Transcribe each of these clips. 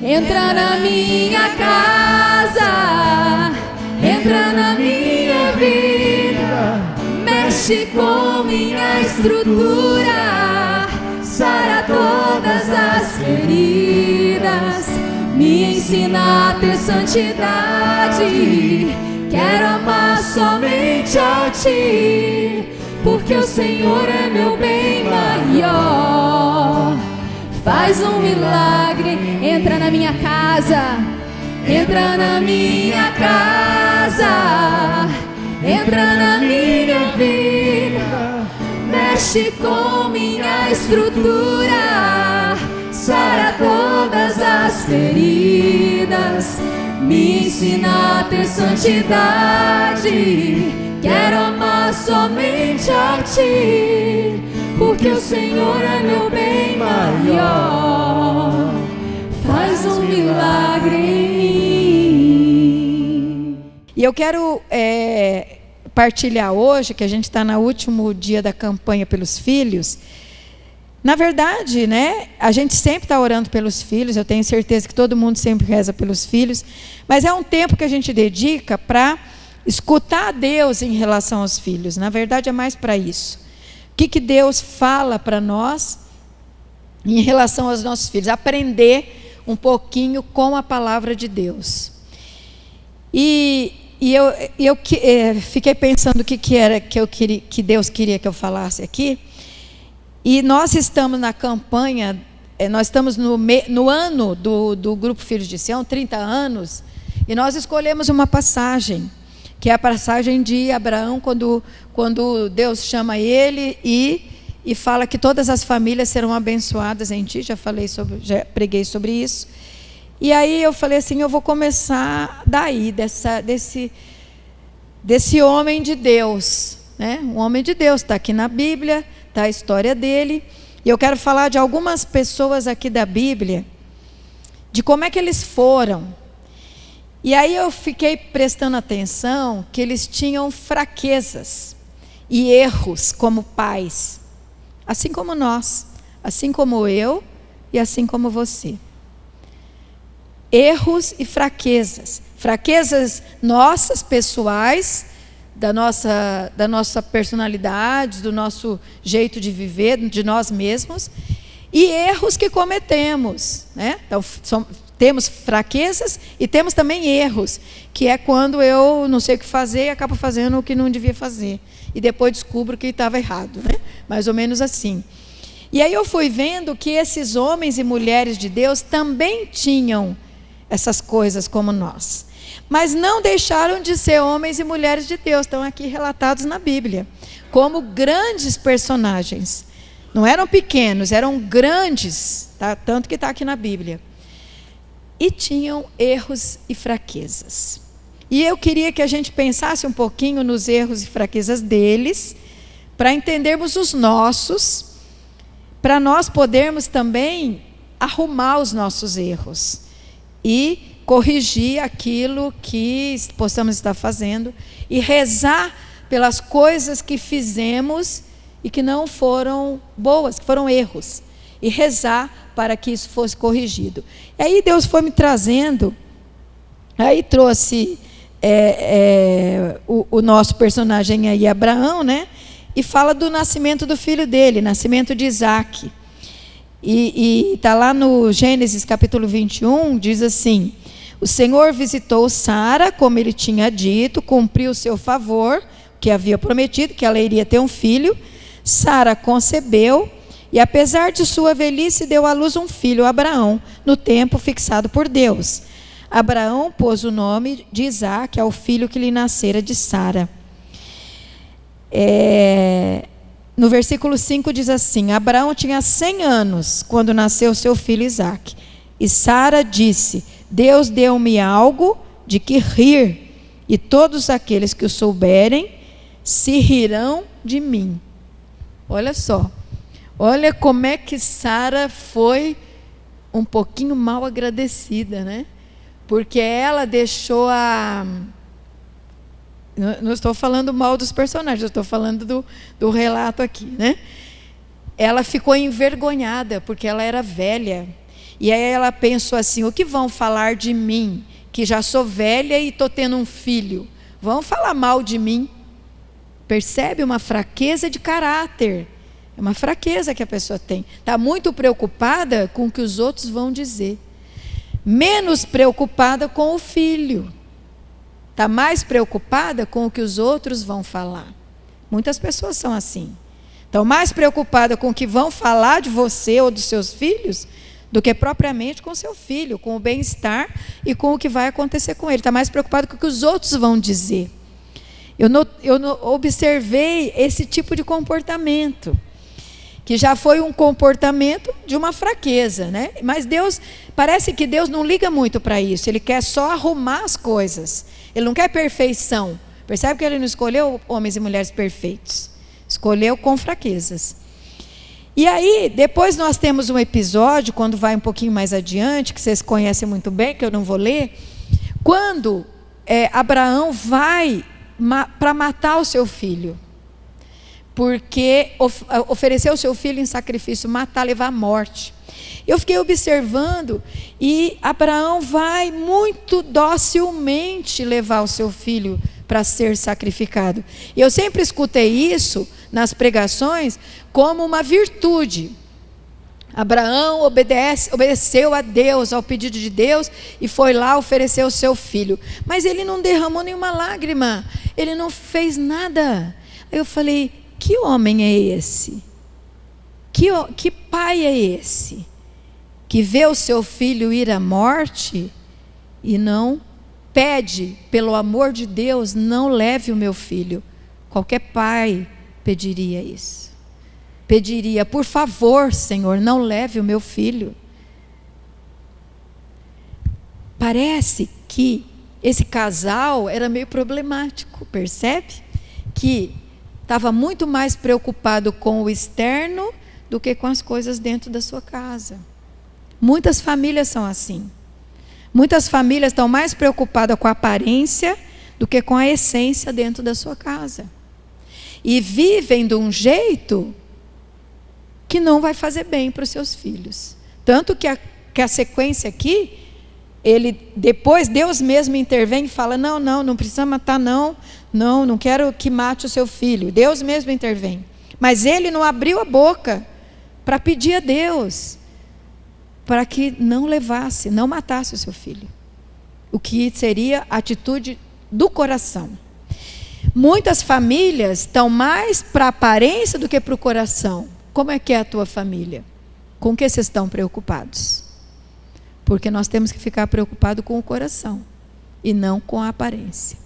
Entra na minha casa, entra na minha vida, mexe com minha estrutura, sara todas as feridas, me ensina a ter santidade. Quero amar somente a Ti, porque o Senhor é meu bem maior. Faz um milagre, entra na minha casa, entra na minha casa, entra na minha vida, mexe com minha estrutura, sara todas as feridas, me ensina a ter santidade. Quero amar somente a Ti, porque o Senhor é meu bem maior. Faz um milagre em mim. E eu quero partilhar hoje, que a gente está no último dia da campanha pelos filhos. Na verdade, né, a gente sempre está orando pelos filhos, eu tenho certeza que todo mundo sempre reza pelos filhos, mas é um tempo que a gente dedica para escutar a Deus em relação aos filhos. Na verdade, é mais para isso. O que Deus fala para nós em relação aos nossos filhos? Aprender um pouquinho com a palavra de Deus. E eu fiquei pensando o que era que Deus queria que eu falasse aqui. E nós estamos na campanha, nós estamos no ano do Grupo Filhos de Sião, 30 anos, e nós escolhemos uma passagem, que é a passagem de Abraão, quando Deus chama ele e fala que todas as famílias serão abençoadas em ti. Já preguei sobre isso. E aí eu falei assim, eu vou começar daí, desse homem de Deus, né? Um homem de Deus, está aqui na Bíblia, está a história dele. E eu quero falar de algumas pessoas aqui da Bíblia, de como é que eles foram. E aí eu fiquei prestando atenção que eles tinham fraquezas e erros como pais, assim como nós, assim como eu e assim como você. Erros e fraquezas nossas, pessoais, da nossa personalidade, do nosso jeito de viver, de nós mesmos, e erros que cometemos, né? Então, temos fraquezas e temos também erros, que é quando eu não sei o que fazer e acabo fazendo o que não devia fazer. E depois descubro que estava errado, né? Mais ou menos assim. E aí eu fui vendo que esses homens e mulheres de Deus também tinham essas coisas como nós. Mas não deixaram de ser homens e mulheres de Deus. Estão aqui relatados na Bíblia, como grandes personagens. Não eram pequenos, eram grandes, tá? Tanto que está aqui na Bíblia. E tinham erros e fraquezas. E eu queria que a gente pensasse um pouquinho nos erros e fraquezas deles, para entendermos os nossos, para nós podermos também arrumar os nossos erros e corrigir aquilo que possamos estar fazendo e rezar pelas coisas que fizemos e que não foram boas, que foram erros, e rezar para que isso fosse corrigido. E aí Deus foi me trazendo, aí trouxe o nosso personagem aí, Abraão, né? E fala do nascimento do filho dele, nascimento de Isaac. E está lá no Gênesis capítulo 21, diz assim: o Senhor visitou Sara, como ele tinha dito, cumpriu o seu favor, que havia prometido, que ela iria ter um filho. Sara concebeu, e apesar de sua velhice, deu à luz um filho, Abraão, no tempo fixado por Deus. Abraão pôs o nome de Isaque ao filho que lhe nascera de Sara. No versículo 5 diz assim: Abraão tinha 100 anos quando nasceu seu filho Isaque. E Sara disse: Deus deu-me algo de que rir, e todos aqueles que o souberem se rirão de mim. Olha só, olha como é que Sara foi um pouquinho mal agradecida, né? Porque ela deixou não estou falando mal dos personagens, eu estou falando do relato aqui, né? Ela ficou envergonhada, porque ela era velha. E aí ela pensou assim: o que vão falar de mim, que já sou velha e estou tendo um filho? Vão falar mal de mim. Percebe uma fraqueza de caráter. É uma fraqueza que a pessoa tem. Está muito preocupada com o que os outros vão dizer. Menos preocupada com o filho. Está mais preocupada com o que os outros vão falar. Muitas pessoas são assim. Estão mais preocupadas com o que vão falar de você ou dos seus filhos do que propriamente com o seu filho, com o bem-estar e com o que vai acontecer com ele. Está mais preocupado com o que os outros vão dizer. Eu observei esse tipo de comportamento, que já foi um comportamento de uma fraqueza, né? Mas parece que Deus não liga muito para isso. Ele quer só arrumar as coisas. Ele não quer perfeição. Percebe que ele não escolheu homens e mulheres perfeitos. Escolheu com fraquezas. E aí, depois nós temos um episódio, quando vai um pouquinho mais adiante, que vocês conhecem muito bem, que eu não vou ler, quando Abraão vai para matar o seu filho, porque ofereceu o seu filho em sacrifício, matar, levar à morte. Eu fiquei observando, e Abraão vai muito docilmente levar o seu filho para ser sacrificado. E eu sempre escutei isso nas pregações como uma virtude. Abraão obedeceu a Deus, ao pedido de Deus, e foi lá oferecer o seu filho. Mas ele não derramou nenhuma lágrima, ele não fez nada. Aí eu falei: que homem é esse? Que pai é esse? Que vê o seu filho ir à morte e não pede, pelo amor de Deus, não leve o meu filho. Qualquer pai pediria isso. Pediria: por favor, Senhor, não leve o meu filho. Parece que esse casal era meio problemático, percebe? Que estava muito mais preocupado com o externo do que com as coisas dentro da sua casa. Muitas famílias são assim. Muitas famílias estão mais preocupadas com a aparência do que com a essência dentro da sua casa. E vivem de um jeito que não vai fazer bem para os seus filhos. Tanto que a sequência aqui, depois Deus mesmo intervém e fala: não precisa matar, não quero que mate o seu filho. Deus mesmo intervém. Mas ele não abriu a boca para pedir a Deus para que não levasse, não matasse o seu filho. O que seria a atitude do coração. Muitas famílias estão mais para a aparência do que para o coração. Como é que é a tua família? Com o que vocês estão preocupados? Porque nós temos que ficar preocupados com o coração e não com a aparência.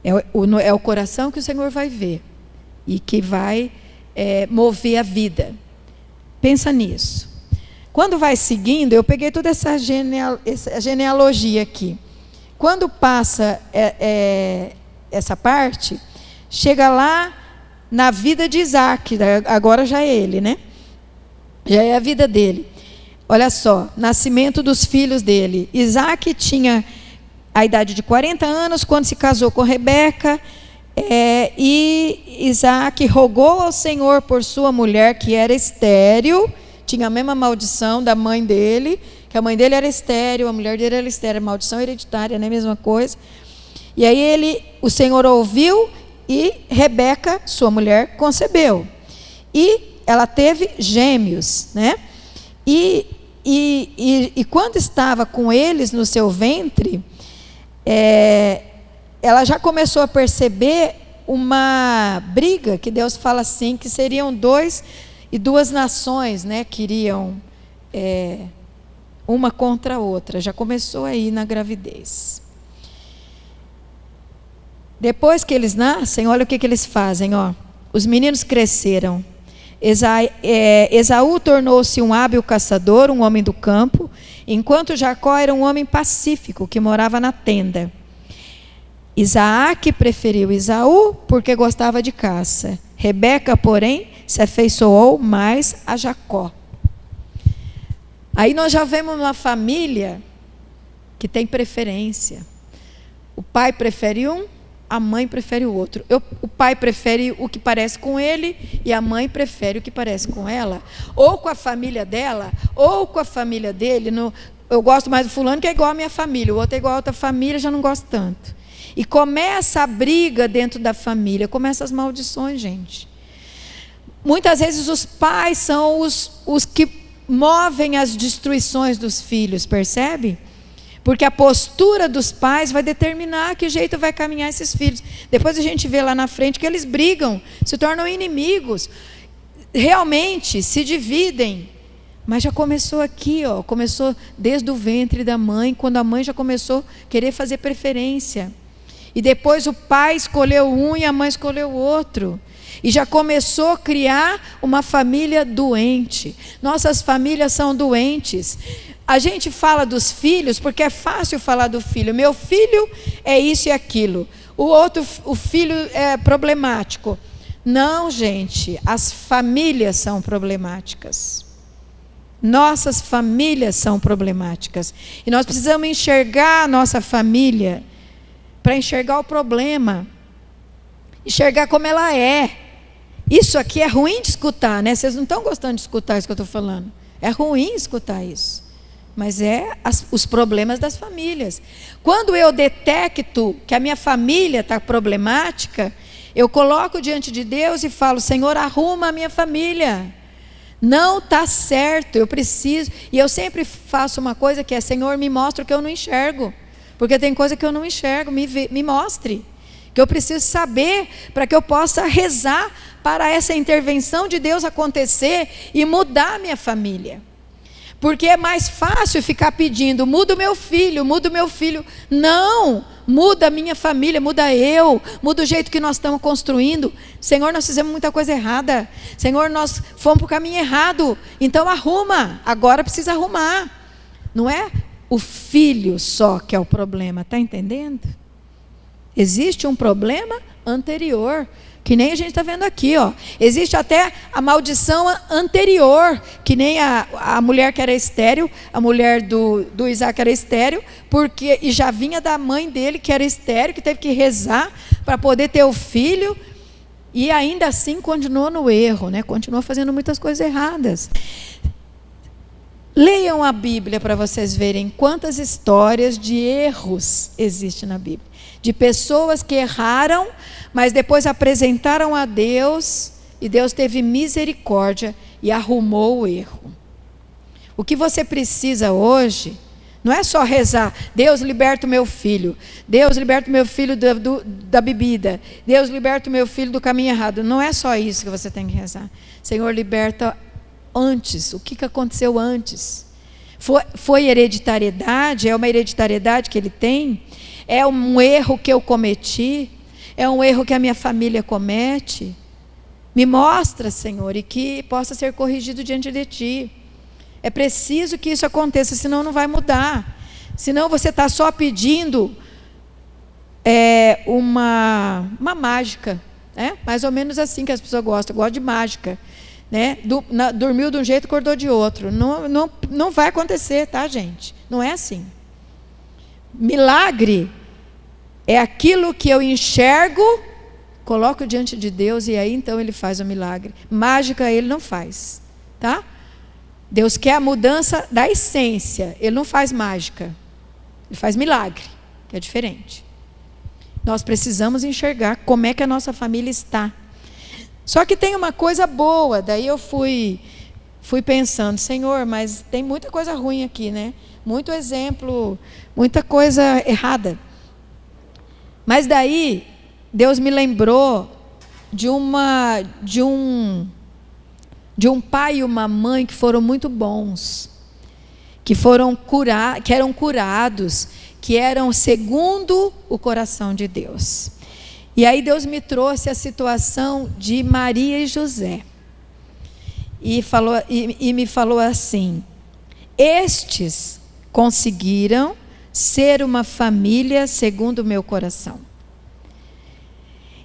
É o coração que o Senhor vai ver e que vai mover a vida. Pensa nisso. Quando vai seguindo, eu peguei toda essa genealogia aqui. Quando passa essa parte, chega lá na vida de Isaac, agora já é ele, né? Já é a vida dele. Olha só, nascimento dos filhos dele. Isaac tinha a idade de 40 anos quando se casou com Rebeca, e Isaac rogou ao Senhor por sua mulher, que era estéril, tinha a mesma maldição da mãe dele, que a mãe dele era estéril, a mulher dele era estéril, maldição hereditária, não é a mesma coisa. E aí o Senhor ouviu e Rebeca, sua mulher, concebeu. E ela teve gêmeos, né? E quando estava com eles no seu ventre, ela já começou a perceber uma briga, que Deus fala assim, que seriam 2 e 2 nações, né, que iriam uma contra a outra. Já começou aí na gravidez. Depois que eles nascem, olha o que eles fazem, ó. Os meninos cresceram. Esaú tornou-se um hábil caçador, um homem do campo, enquanto Jacó era um homem pacífico, que morava na tenda. Isaac preferiu Esaú porque gostava de caça. Rebeca, porém, se afeiçoou mais a Jacó. Aí nós já vemos uma família que tem preferência. O pai prefere um, a mãe prefere o outro. O pai prefere o que parece com ele e a mãe prefere o que parece com ela. Ou com a família dela, ou com a família dele. Eu gosto mais do fulano que é igual à minha família, o outro é igual a outra família, já não gosto tanto. E começa a briga dentro da família, começa as maldições, gente. Muitas vezes os pais são os que movem as destruições dos filhos, percebe? Porque a postura dos pais vai determinar que jeito vai caminhar esses filhos. Depois a gente vê lá na frente que eles brigam, se tornam inimigos, realmente se dividem. Mas já começou aqui, ó, começou desde o ventre da mãe, quando a mãe já começou a querer fazer preferência. E depois o pai escolheu um e a mãe escolheu o outro. E já começou a criar uma família doente. Nossas famílias são doentes. A gente fala dos filhos porque é fácil falar do filho. Meu filho é isso e aquilo. O filho é problemático. Não, gente, as famílias são problemáticas. Nossas famílias são problemáticas. E nós precisamos enxergar a nossa família para enxergar o problema. Enxergar como ela é. Isso aqui é ruim de escutar, né? Vocês não estão gostando de escutar isso que eu estou falando. É ruim escutar isso. Mas os problemas das famílias. Quando eu detecto que a minha família está problemática, eu coloco diante de Deus e falo: Senhor, arruma a minha família. Não está certo, eu preciso. E eu sempre faço uma coisa que é: Senhor, me mostra o que eu não enxergo. Porque tem coisa que eu não enxergo, me mostre. Que eu preciso saber para que eu possa rezar para essa intervenção de Deus acontecer e mudar a minha família. Porque é mais fácil ficar pedindo: muda o meu filho, muda o meu filho. Não, muda a minha família, muda eu, muda o jeito que nós estamos construindo. Senhor, nós fizemos muita coisa errada. Senhor, nós fomos para o caminho errado. Então arruma, agora precisa arrumar. Não é o filho só que é o problema, está entendendo? Existe um problema anterior, que nem a gente está vendo aqui, ó. Existe até a maldição anterior, que nem a mulher que era estéril, a mulher do Isaac era estéril, e já vinha da mãe dele que era estéril, que teve que rezar para poder ter o filho, e ainda assim continuou no erro, né? Continuou fazendo muitas coisas erradas. Leiam a Bíblia para vocês verem quantas histórias de erros existem na Bíblia. De pessoas que erraram, mas depois apresentaram a Deus, e Deus teve misericórdia e arrumou o erro. O que você precisa hoje, não é só rezar: Deus, liberta o meu filho. Deus, liberta o meu filho da bebida. Deus, liberta o meu filho do caminho errado. Não é só isso que você tem que rezar. Senhor, liberta antes. O que aconteceu antes? Foi hereditariedade? É uma hereditariedade que ele tem? É um erro que eu cometi? É um erro que a minha família comete? Me mostra, Senhor, e que possa ser corrigido diante de Ti. É preciso que isso aconteça, senão não vai mudar. Senão você está só pedindo uma mágica. Mais ou menos assim que as pessoas gostam de mágica. Né? Dormiu de um jeito, acordou de outro. Não vai acontecer, tá, gente? Não é assim. Milagre é aquilo que eu enxergo, coloco diante de Deus e aí então Ele faz o milagre. Mágica Ele não faz, tá? Deus quer a mudança da essência. Ele não faz mágica. Ele faz milagre, que é diferente. Nós precisamos enxergar como é que a nossa família está. Só que tem uma coisa boa. Daí eu fui pensando: Senhor, mas tem muita coisa ruim aqui, né? Muito exemplo, muita coisa errada. Mas daí Deus me lembrou de um pai e uma mãe que foram muito bons, que eram curados, que eram segundo o coração de Deus. E aí Deus me trouxe a situação de Maria e José. E me falou assim: estes conseguiram ser uma família segundo o meu coração.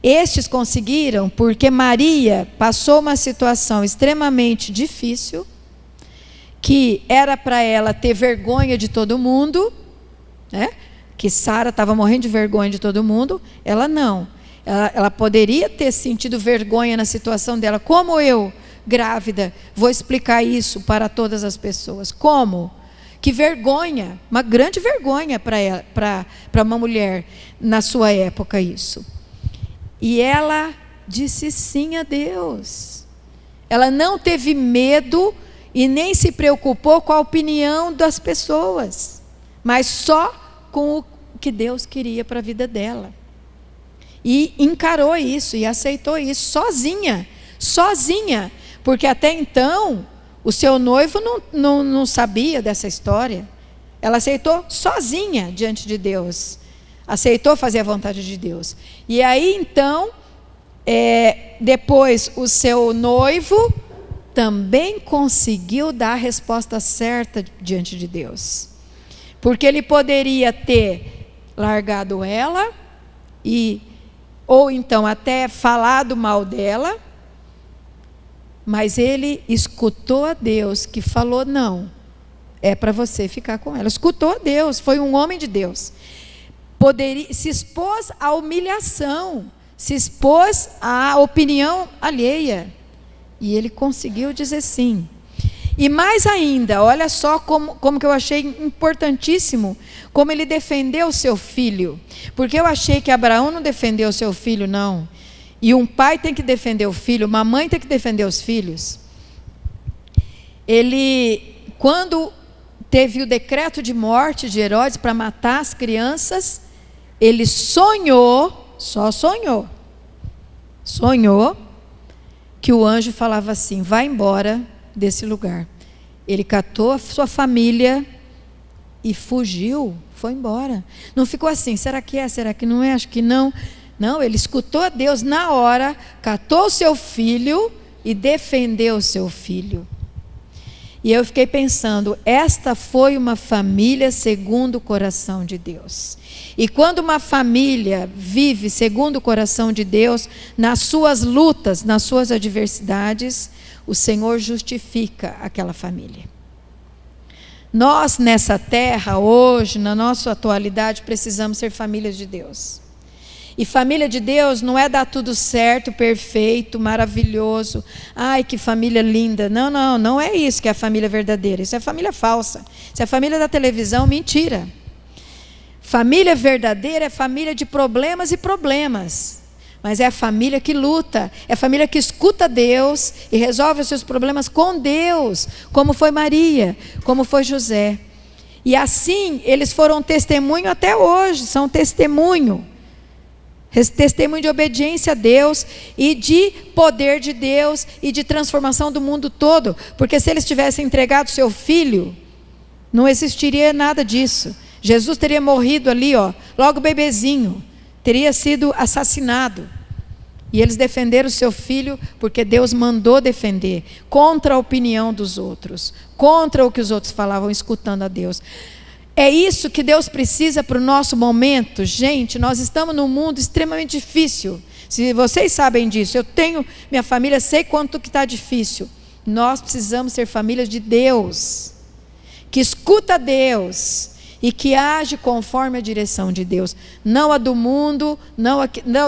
Estes conseguiram porque Maria passou uma situação extremamente difícil, que era para ela ter vergonha de todo mundo, né? que Sara estava morrendo de vergonha de todo mundo, ela não. Ela poderia ter sentido vergonha na situação dela. Como eu, grávida, vou explicar isso para todas as pessoas? Como? Que vergonha, uma grande vergonha para uma mulher na sua época isso. E ela disse sim a Deus. Ela não teve medo e nem se preocupou com a opinião das pessoas, mas só com o que Deus queria para a vida dela. E encarou isso e aceitou isso sozinha, porque até então o seu noivo não sabia dessa história. Ela aceitou sozinha diante de Deus, aceitou fazer a vontade de Deus. E aí então, depois o seu noivo também conseguiu dar a resposta certa diante de Deus, porque ele poderia ter largado ela ou então até falado mal dela, mas ele escutou a Deus que falou: não, é para você ficar com ela. Escutou a Deus, foi um homem de Deus. Se expôs à humilhação, se expôs à opinião alheia, e ele conseguiu dizer sim. E mais ainda, olha só como que eu achei importantíssimo, como ele defendeu o seu filho. Porque eu achei que Abraão não defendeu o seu filho, não. E um pai tem que defender o filho, uma mãe tem que defender os filhos. Ele, quando teve o decreto de morte de Herodes para matar as crianças, ele sonhou que o anjo falava assim: vai embora desse lugar. Ele catou a sua família e fugiu, foi embora. Não ficou assim: será que é, será que não é, acho que não. Não, ele escutou a Deus na hora, catou o seu filho e defendeu o seu filho. E eu fiquei pensando, esta foi uma família segundo o coração de Deus. E quando uma família vive segundo o coração de Deus, nas suas lutas, nas suas adversidades, o Senhor justifica aquela família. Nós nessa terra, hoje, na nossa atualidade, precisamos ser famílias de Deus. E família de Deus não é dar tudo certo, perfeito, maravilhoso. Ai, que família linda. Não é isso que é a família verdadeira. Isso é família falsa. Isso é família da televisão, mentira. Família verdadeira é família de problemas e problemas. Mas é a família que luta, é a família que escuta Deus e resolve os seus problemas com Deus, como foi Maria, como foi José. E assim, eles foram testemunho até hoje, são testemunho de obediência a Deus e de poder de Deus e de transformação do mundo todo, porque se eles tivessem entregado seu filho, não existiria nada disso. Jesus teria morrido ali, logo bebezinho, teria sido assassinado. E eles defenderam o seu filho porque Deus mandou defender, contra a opinião dos outros, contra o que os outros falavam, escutando a Deus. É isso que Deus precisa para o nosso momento. Gente, nós estamos num mundo extremamente difícil. Se vocês sabem disso, eu tenho minha família, sei quanto que está difícil. Nós precisamos ser famílias de Deus, que escuta Deus e que age conforme a direção de Deus. Não a do mundo, não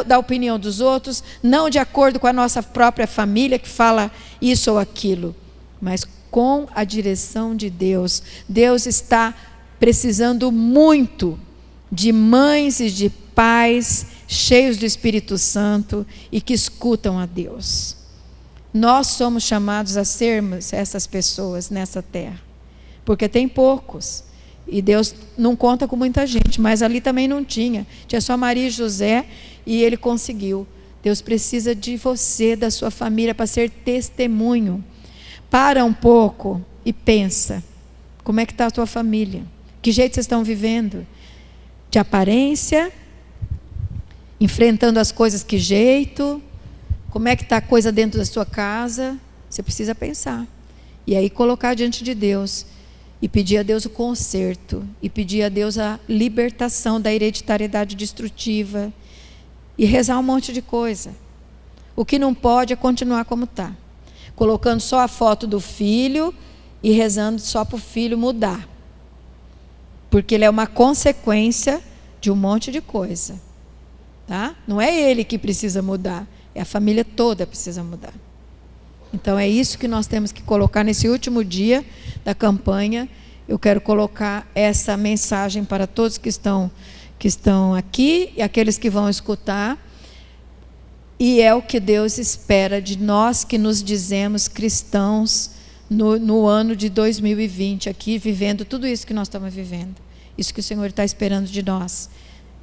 da opinião dos outros, não de acordo com a nossa própria família que fala isso ou aquilo, mas com a direção de Deus. Deus está precisando muito de mães e de pais cheios do Espírito Santo e que escutam a Deus. Nós somos chamados a sermos essas pessoas nessa terra, porque tem poucos, e Deus não conta com muita gente, mas ali também não tinha só Maria e José, e ele conseguiu. Deus precisa de você, da sua família, para ser testemunho. Para um pouco e pensa, como é que está a tua família? Que jeito vocês estão vivendo? De aparência? Enfrentando as coisas que jeito? Como é que está a coisa dentro da sua casa? Você precisa pensar. E aí colocar diante de Deus. E pedir a Deus o conserto. E pedir a Deus a libertação da hereditariedade destrutiva. E rezar um monte de coisa. O que não pode é continuar como está. Colocando só a foto do filho e rezando só para o filho mudar. Porque ele é uma consequência de um monte de coisa, tá? Não é ele que precisa mudar, é a família toda que precisa mudar. Então é isso que nós temos que colocar nesse último dia da campanha. Eu quero colocar essa mensagem para todos que estão aqui e aqueles que vão escutar. E é o que Deus espera de nós que nos dizemos cristãos no ano de 2020, aqui vivendo tudo isso que nós estamos vivendo. Isso que o Senhor está esperando de nós.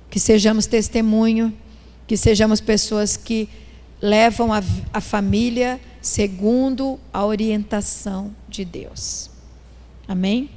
Que sejamos testemunho, que sejamos pessoas que levam a família segundo a orientação de Deus. Amém?